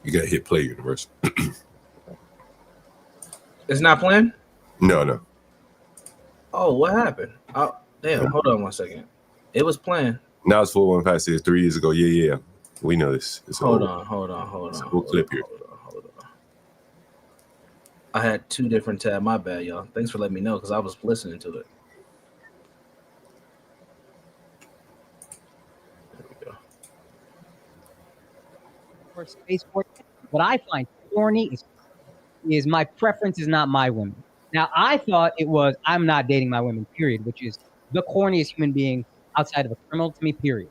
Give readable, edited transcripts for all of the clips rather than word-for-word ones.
You got to hit play, Universe. It's not playing? No. Oh, what happened? Oh, damn, hold on 1 second. It was playing. Now it's 415 says 3 years ago. Yeah. We know this. It's Hold old. on. It's a whole clip here. Hold on. I had 2 different tabs. My bad, y'all. Thanks for letting me know because I was listening to it. There we go. For spaceport, what I find corny is my preference is not my women. Now, I thought it was I'm not dating my women, period, which is the corniest human being outside of a criminal to me, period.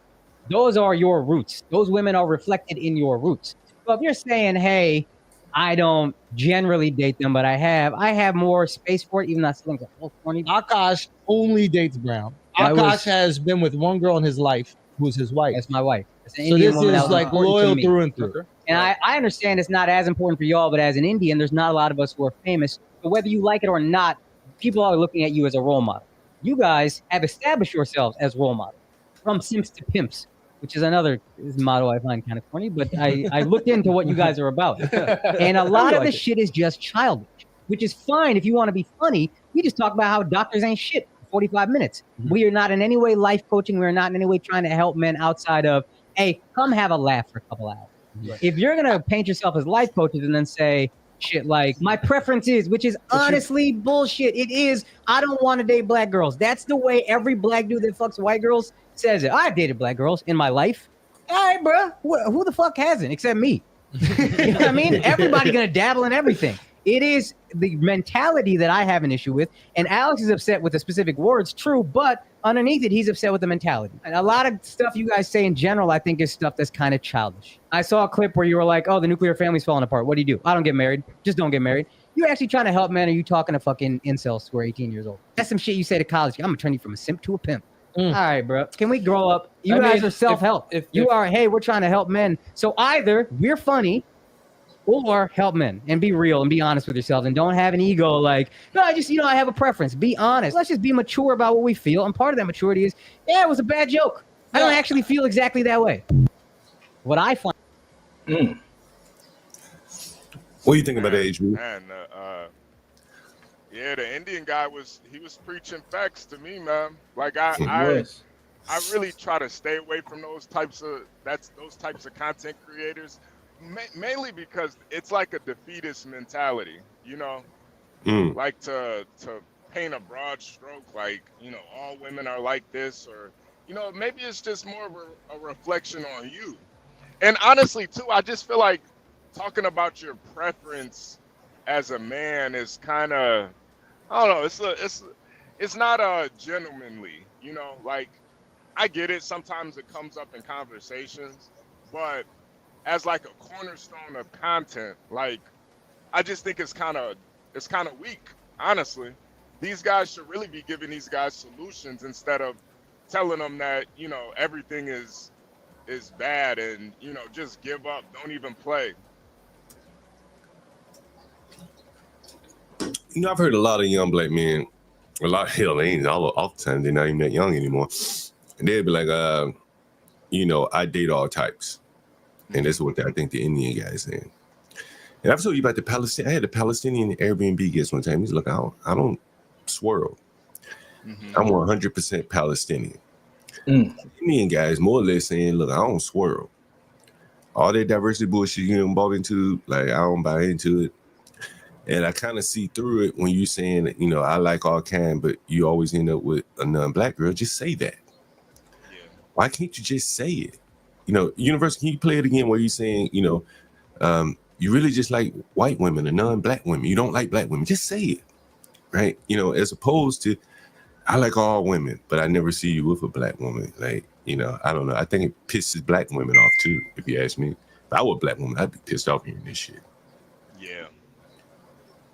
Those are your roots. Those women are reflected in your roots. So if you're saying, hey, I don't generally date them, but I have more space for it, even though I still think it's a little corny. Akash only dates brown. Akash has been with one girl in his life who's his wife. That's my wife. That's so this is like loyal through and through. And I understand it's not as important for y'all, but as an Indian, there's not a lot of us who are famous. So whether you like it or not, people are looking at you as a role model. You guys have established yourselves as role models, from simps to pimps, which is another motto I find kind of funny, but I looked into what you guys are about. And a lot of the shit is just childish, which is fine if you want to be funny. We just talk about how doctors ain't shit for 45 minutes. Mm-hmm. We are not in any way life coaching. We're not in any way trying to help men outside of, hey, come have a laugh for a couple hours. Right. If you're going to paint yourself as life coaches and then say shit like, my preference is, which is honestly bullshit. It is, I don't want to date black girls. That's the way every black dude that fucks white girls says it. I've dated black girls in my life. All right, bro. Who the fuck hasn't except me? You know what I mean? Everybody going to dabble in everything. It is the mentality that I have an issue with. And Alex is upset with the specific words, true, but underneath it, he's upset with the mentality. And a lot of stuff you guys say in general, I think is stuff that's kind of childish. I saw a clip where you were like, oh, the nuclear family's falling apart. What do you do? I don't get married. Just don't get married. You actually trying to help men, or you talking to fucking incels who are 18 years old? That's some shit you say to college. I'm going to turn you from a simp to a pimp. All right, bro. Can we grow up? You guys are self-help. You are, hey, we're trying to help men. So either we're funny, or help men and be real and be honest with yourselves and don't have an ego like, no, I have a preference. Be honest. Let's just be mature about what we feel. And part of that maturity is, yeah, it was a bad joke. I don't actually feel exactly that way. What I find. What do you think about that, HB? Man, the Indian guy was preaching facts to me, man. Like I really try to stay away from those types of content creators. Mainly because it's like a defeatist mentality, like to paint a broad stroke, like, all women are like this, or, maybe it's just more of a reflection on you. And honestly, too, I just feel like talking about your preference as a man is kind of, I don't know, it's not gentlemanly, like, I get it. Sometimes it comes up in conversations, but as like a cornerstone of content, like, I just think it's kind of weak, honestly. These guys should really be giving these guys solutions instead of telling them that, everything is bad and, just give up, don't even play. I've heard a lot of young black men, they ain't all the time, they're not even that young anymore. And they'd be like, I date all types. And that's what I think the Indian guy is saying. And I've told you about the Palestinian. I had a Palestinian Airbnb guest one time. He's like, I don't swirl. Mm-hmm. I'm 100% Palestinian. Indian guys more or less saying, look, I don't swirl. All that diversity bullshit you bought into, like, I don't buy into it. And I kind of see through it when you're saying, I like all kind, but you always end up with a non-black girl. Just say that. Yeah. Why can't you just say it? Universe, can you play it again where you're saying, you really just like white women and non-black women. You don't like black women. Just say it, right? As opposed to, I like all women, but I never see you with a black woman. Like, I don't know. I think it pisses black women off too, if you ask me. If I were a black woman, I'd be pissed off hearing this shit. Yeah.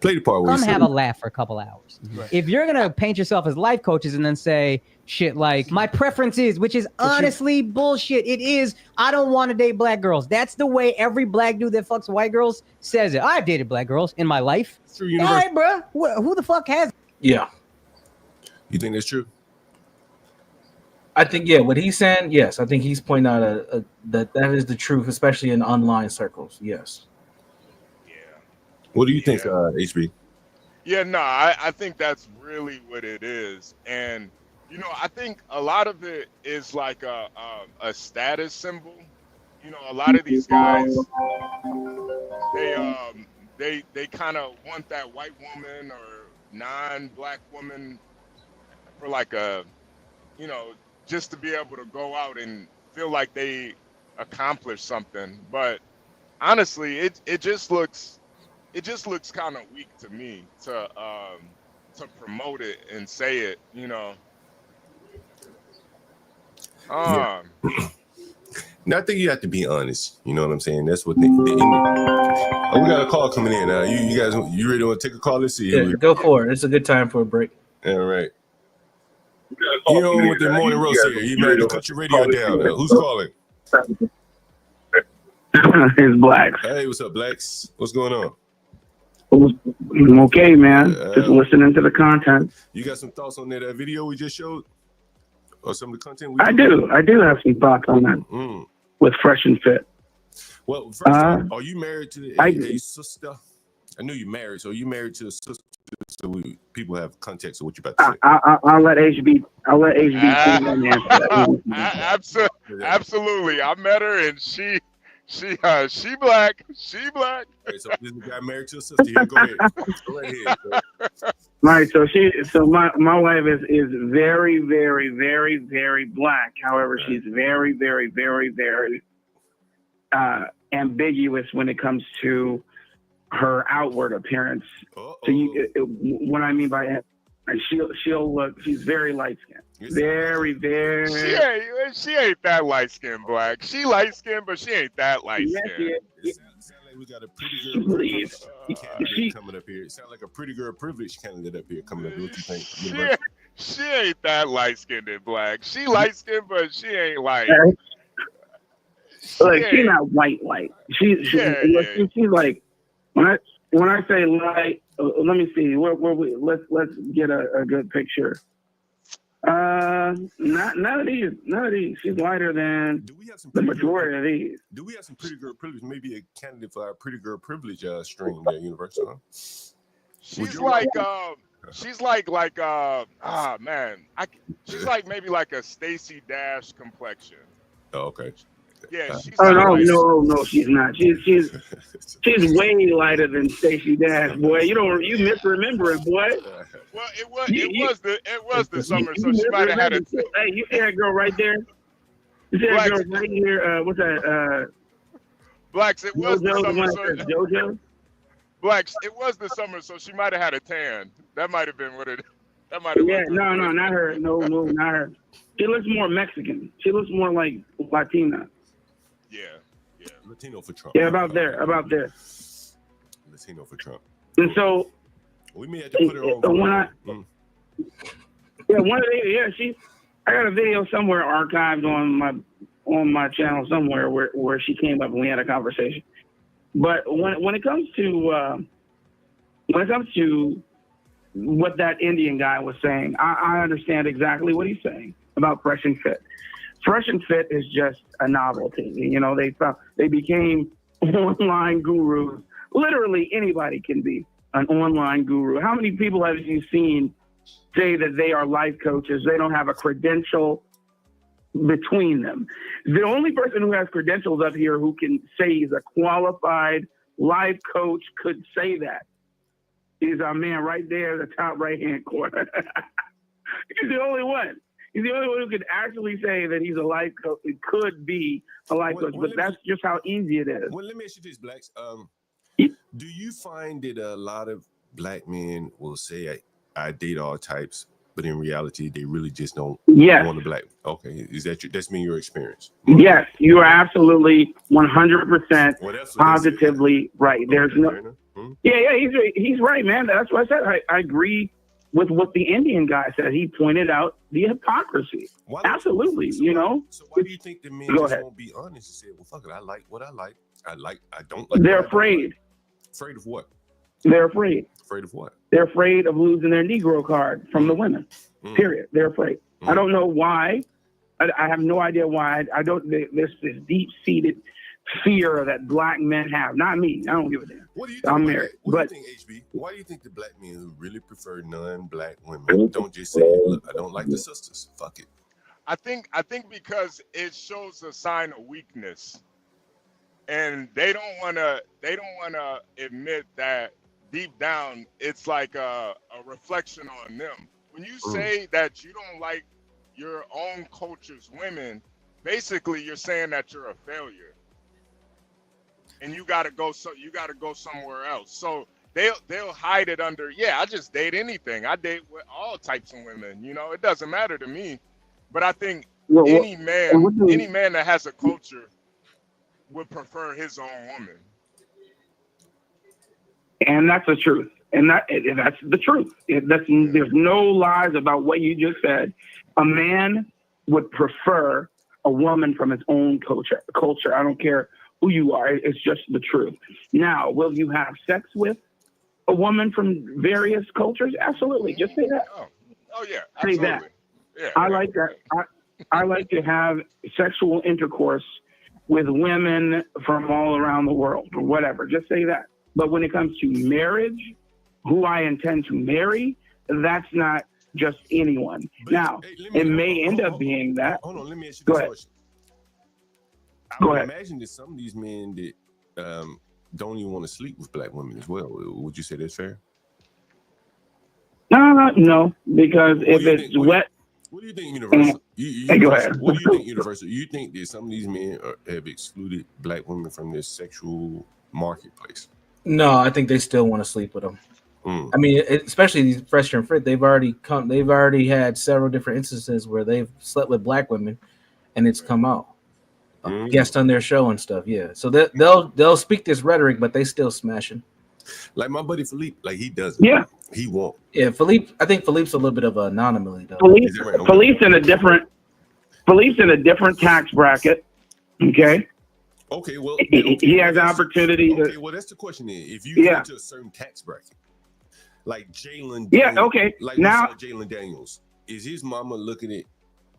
Play the part where come have a laugh for a couple hours. Right. If you're going to paint yourself as life coaches and then say shit like, my preference is, which is honestly bullshit. It is, I don't want to date black girls. That's the way every black dude that fucks white girls says it. I've dated black girls in my life. All right, bro. Who the fuck has? Yeah. You think that's true? I think, what he's saying, yes. I think he's pointing out that is the truth, especially in online circles. Yes. What do you think, HB? Yeah, no, I think that's really what it is. And, you know, I think a lot of it is like a status symbol. You know, a lot of these guys, they kind of want that white woman or non-black woman for like a, you know, just to be able to go out and feel like they accomplished something. But honestly, it just looks kind of weak to me to promote it and say it, you know. Now, I think you have to be honest. You know what I'm saying? That's what the oh, we got a call coming in. You guys, you ready to take a call? Let's see. Yeah, go for it. It's a good time for a break. All right. You know, with the morning roast here, you ready to cut your radio down? Who's calling? It's Blacks. Hey, what's up, Blacks? What's going on? I'm okay, man. Just listening to the content. You got some thoughts on that video we just showed? Or some of the content I do have some thoughts on that with Fresh and Fit. Well, first off, are you married to a sister? I knew you're married, so you married to a sister, so people have context of what you're about to say. I'll let HB answer that. Absolutely. I met her and she black. She black. Right, so this is a guy married to a sister. Here, go ahead. Go right ahead. Right. So my wife is very, very, very, very black. However, she's very, very, very, very ambiguous when it comes to her outward appearance. So what I mean by that, she'll look. She's very light skinned. Very, very. She ain't that light skinned, Black. She light skinned, but she ain't that light skinned. It sounds like we got a pretty girl privilege candidate coming up here. It sounds like a pretty girl privilege candidate up here coming up. What you think? She ain't that light skinned and Black. She light skinned, but she ain't light. Like she's not white. She's like when I say light. Let me see. Where we? Let's get a good picture. None of these. She's lighter than the majority of these. Do we have some pretty girl privilege? Maybe a candidate for our pretty girl privilege stream there, Universal. Huh? She's like she's like she's like maybe like a Stacey Dash complexion. Oh, okay. Yeah. She's no, she's not. She's way lighter than Stacey Dash, boy. You misremember it, boy. Well, it was the summer, so she might have had a. Hey, you see that girl right there? You see that girl right here? What's that? Blacks. It was the summer. So, JoJo. Blacks. It was the summer, so she might have had a tan. That might have been what it. That might have. Yeah, no, not her. No, not her. She looks more Mexican. She looks more like Latina. Yeah. Latino for Trump. Yeah, about there. Latino for Trump. And so we may have to put her on. I got a video somewhere archived on my channel somewhere where she came up and we had a conversation. But when it comes to what that Indian guy was saying, I understand exactly what he's saying about Fresh and Fit. Fresh and Fit is just a novelty. You know, they became online gurus. Literally anybody can be an online guru. How many people have you seen say that they are life coaches? They don't have a credential between them. The only person who has credentials up here who can say he's a qualified life coach could say that is our man right there in the top right-hand corner. He's the only one. He's the only one who could actually say that he's a life coach. It could be a life coach, but that's just how easy it is. Well, let me ask you this, Blacks. Do you find that a lot of black men will say, I date all types, but in reality, they really just don't want a black? Okay, that's been your experience? Yes, you are absolutely 100% positively right. There's no... Yeah, he's right, man. That's what I said. I agree with what the Indian guy said. He pointed out the hypocrisy. Absolutely, you know. So why do you think the men just won't be honest and say, well, fuck it, I like what I like. I don't like. They're afraid. Afraid of what? They're afraid. Afraid of what? They're afraid of losing their Negro card from the women. Period. They're afraid. I don't know why. I have no idea why. I don't. There's this deep-seated fear that black men have. Not me. I don't give a damn. What do you think? I'm married. What do you think, HB? Why do you think the black men who really prefer non-black women don't just say, "Look, I don't like the sisters. Fuck it." I think because it shows a sign of weakness, and they don't wanna admit that deep down it's like a reflection on them. When you say that you don't like your own culture's women, basically you're saying that you're a failure, and you gotta go somewhere else. So they'll hide it under, yeah, I just date anything. I date with all types of women. You know, it doesn't matter to me. But I think any man that has a culture would prefer his own woman. And that's the truth. And that's the truth. There's no lies about what you just said. A man would prefer a woman from his own culture. I don't care who you are. It's just the truth. Now, will you have sex with a woman from various cultures? Absolutely. Just say that. Oh yeah. Absolutely. Say that. Yeah. I like that. I like to have sexual intercourse with women from all around the world or whatever. Just say that. But when it comes to marriage, who I intend to marry, that's not just anyone. But now, it may end up being that. Hold on, let me ask you Go this ahead. question. Go I ahead. imagine that some of these men that don't even want to sleep with black women as well. Would you say that's fair? No, because if it's wet. What do you think, Universal? Go ahead. What do you think, Universal? You think that some of these men have excluded black women from this sexual marketplace? No, I think they still want to sleep with them. I mean, especially these fresh and fit. They've already had several different instances where they've slept with black women, and it's come out. Guest on their show and stuff. Yeah, so they'll speak this rhetoric, but they still smashing. Like my buddy Philippe, like he doesn't. Yeah, he won't. Yeah, Philippe. I think Philippe's a little bit of an anomaly though. Philippe's in a different tax bracket. Okay. Okay, well, he has the opportunity to. Okay, well, that's the question. Then, if you get to a certain tax bracket, like Jalen, okay. Like now, Jalen Daniels, is his mama looking at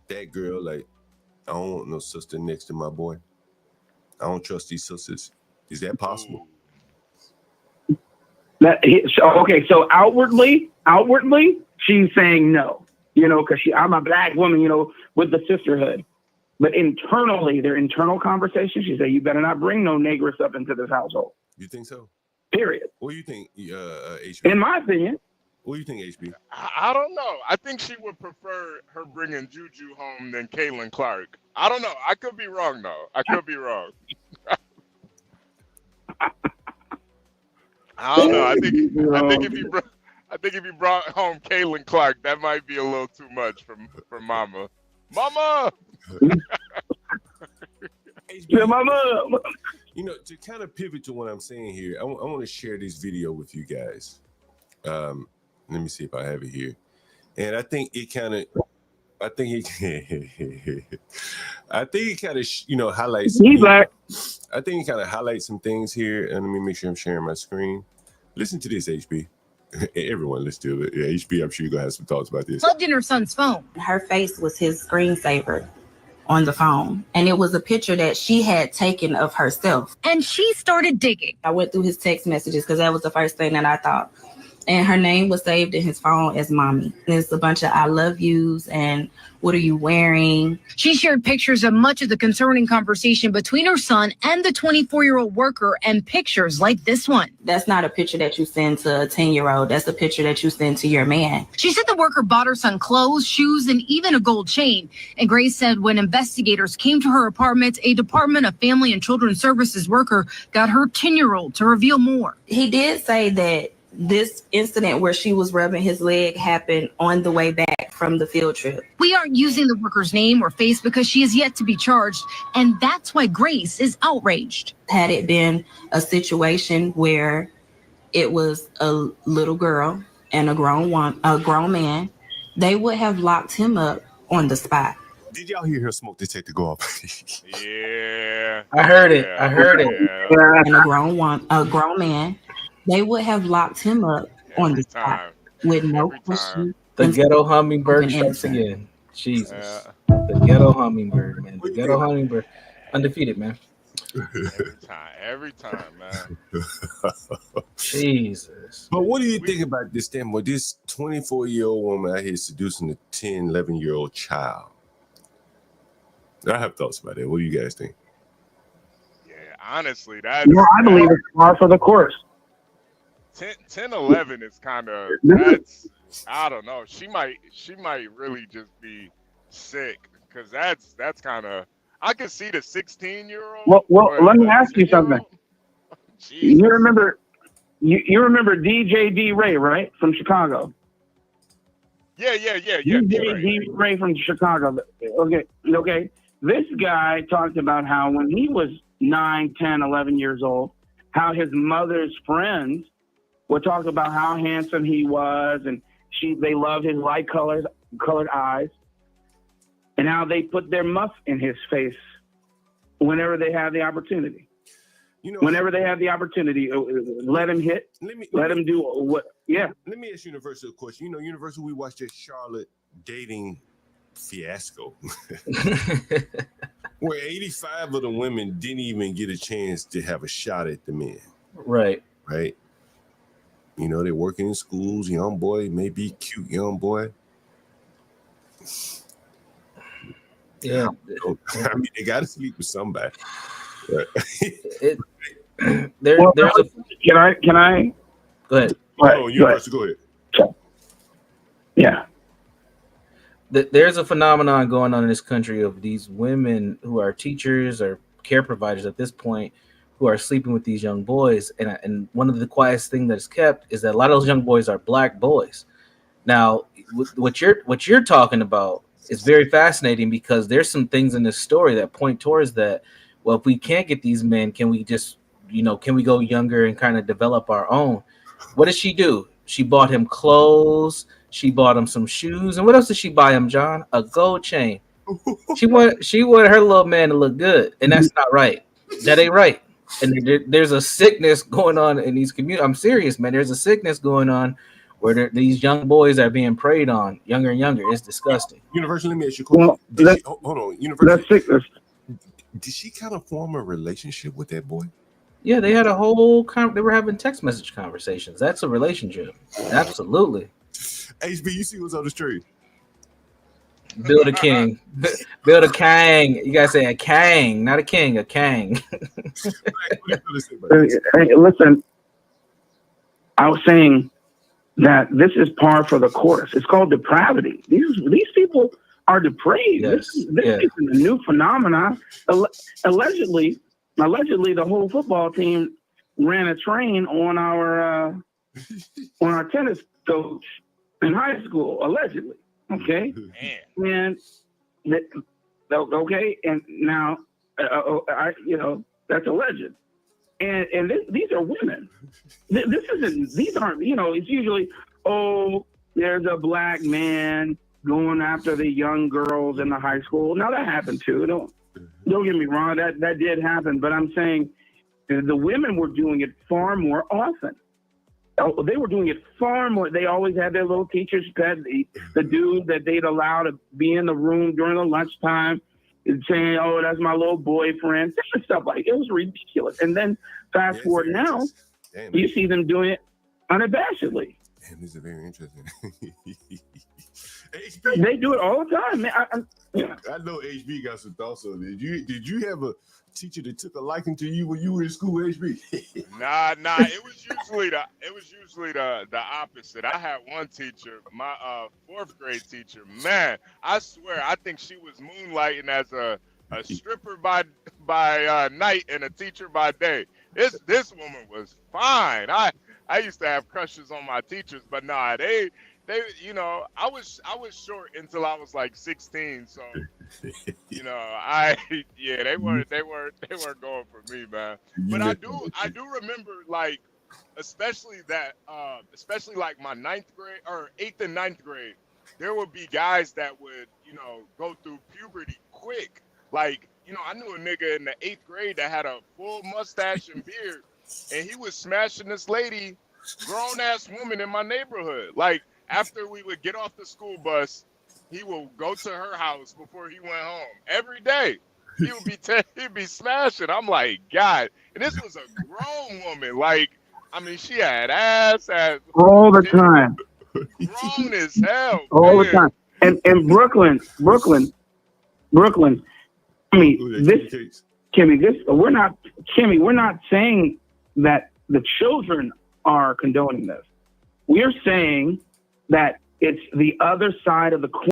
that girl like, I don't want no sister next to my boy. I don't trust these sisters. Is that possible? So outwardly, she's saying no. You know, because I'm a black woman. You know, with the sisterhood. But internally, their internal conversation, she said, "You better not bring no negress up into this household." You think so? Period. What do you think, HB? In my opinion. What do you think, HB? I don't know. I think she would prefer her bringing Juju home than Caitlin Clark. I don't know. I could be wrong, though. I could be wrong. I don't know. I think if you brought home Caitlin Clark, that might be a little too much for Mama. Mama. Yeah, Mama. You know, to kind of pivot to what I'm saying here, I want to share this video with you guys. Let me see if I have it here. And I think it kind of highlights. He's black. I think it kind of highlights some things here. And let me make sure I'm sharing my screen. Listen to this, HB. Everyone, let's do it. Yeah, HB, I'm sure you're gonna have some thoughts about this. Plugged in her son's phone. Her face was his screensaver on the phone, and it was a picture that she had taken of herself. And she started digging. I went through his text messages because that was the first thing that I thought. And her name was saved in his phone as Mommy. There's a bunch of I love yous and what are you wearing? She shared pictures of much of the concerning conversation between her son and the 24-year-old worker, and pictures like this one. That's not a picture that you send to a 10-year-old. That's a picture that you send to your man. She said the worker bought her son clothes, shoes, and even a gold chain. And Grace said when investigators came to her apartment, a Department of Family and Children's Services worker got her 10-year-old to reveal more. He did say that this incident where she was rubbing his leg happened on the way back from the field trip. We aren't using the worker's name or face because she is yet to be charged, and that's why Grace is outraged. Had it been a situation where it was a little girl and a grown man, they would have locked him up on the spot. Did y'all hear her smoke detector go off? Yeah. I heard it. And a grown man, they would have locked him up on the spot with no question. The ghetto hummingbird strikes again. Jesus. The ghetto hummingbird, man. The ghetto hummingbird. Undefeated, man. Every time, man. Jesus. But what do you think about this thing? Well, this 24-year-old woman out here seducing a 10, 11-year-old child. I have thoughts about it. What do you guys think? Yeah, honestly, that's. No, I believe it's par for the course. 10, 11 is kind of, that's, I don't know. She might really just be sick, because that's kind of, I could see the 16-year-old. Well, let me ask you something. You remember DJ D Ray, right, from Chicago? Yeah. DJ D Ray from Chicago. Okay. This guy talked about how when he was 9, 10, 11 years old, how his mother's friends would talk about how handsome he was, and they loved his light colored eyes, and how they put their muff in his face whenever they had the opportunity. Whenever they have the opportunity, let him hit. Let him do what? Yeah. Let me ask Universal a question. Universal, we watched that Charlotte dating fiasco, where 85 of the women didn't even get a chance to have a shot at the men. Right. They're working in schools. Young boy, maybe cute young boy. Yeah. I mean, they got to sleep with somebody. There's a. Can I? Go ahead. Oh, Universal, go ahead. Yeah. There's a phenomenon going on in this country of these women who are teachers or care providers at this point who are sleeping with these young boys. And one of the quietest things that's kept is that a lot of those young boys are black boys. Now, what you're talking about is very fascinating, because there's some things in this story that point towards that. Well, if we can't get these men, can we just, can we go younger and kind of develop our own? What did she do? She bought him clothes. She bought him some shoes. And what else did she buy him, John? A gold chain. She wanted her little man to look good. And that's not right. That ain't right. And there's a sickness going on in these communities. I'm serious, man. There's a sickness going on where these young boys are being preyed on younger and younger. It's disgusting. Universal, let me ask you a question. Hold on. Universal, did she kind of form a relationship with that boy? Yeah, they had a whole they were having text message conversations. That's a relationship. Absolutely. HB, you see what's on the street? Build a king. Build a kang. You gotta say a kang, not a king, a kang. Hey, listen, I was saying that this is par for the course. It's called depravity. These people are depraved. Yes. This is a new phenomenon. Allegedly, the whole football team ran a train on our tennis coach in high school. Allegedly, okay. And okay, and now that's alleged. And these are women. These aren't. It's usually, there's a black man going after the young girls in the high school. Now that happened too. Don't get me wrong. That did happen. But I'm saying the women were doing it far more often. They were doing it far more. They always had their little teacher's pet, the dude that they'd allow to be in the room during the lunchtime, and saying, "Oh, that's my little boyfriend." Different stuff like it was ridiculous. And then fast forward now, you see them doing it unabashedly. Damn, this is very interesting. HB, they do it all the time, man. I know HB got some thoughts on it. Did you have a teacher that took a liking to you when you were in school, HB? Nah. It was usually the opposite. I had one teacher, my 4th grade teacher. Man, I swear, I think she was moonlighting as a stripper by night and a teacher by day. This woman was fine. I used to have crushes on my teachers, but nah, they I was short until I was like 16, so they weren't going for me, man. But I do remember, like, especially like my 9th grade or 8th and 9th grade, there would be guys that would go through puberty quick. Like, I knew a nigga in the 8th grade that had a full mustache and beard, and he was smashing this lady, grown ass woman in my neighborhood. Like, after we would get off the school bus, he will go to her house before he went home every day. he'd be smashing. I'm like, God. And this was a grown woman. Like, I mean, she had ass, all the time, grown as hell, all man. the time. And Brooklyn. I mean, we're not saying that the children are condoning this. We're saying that it's the other side of the coin.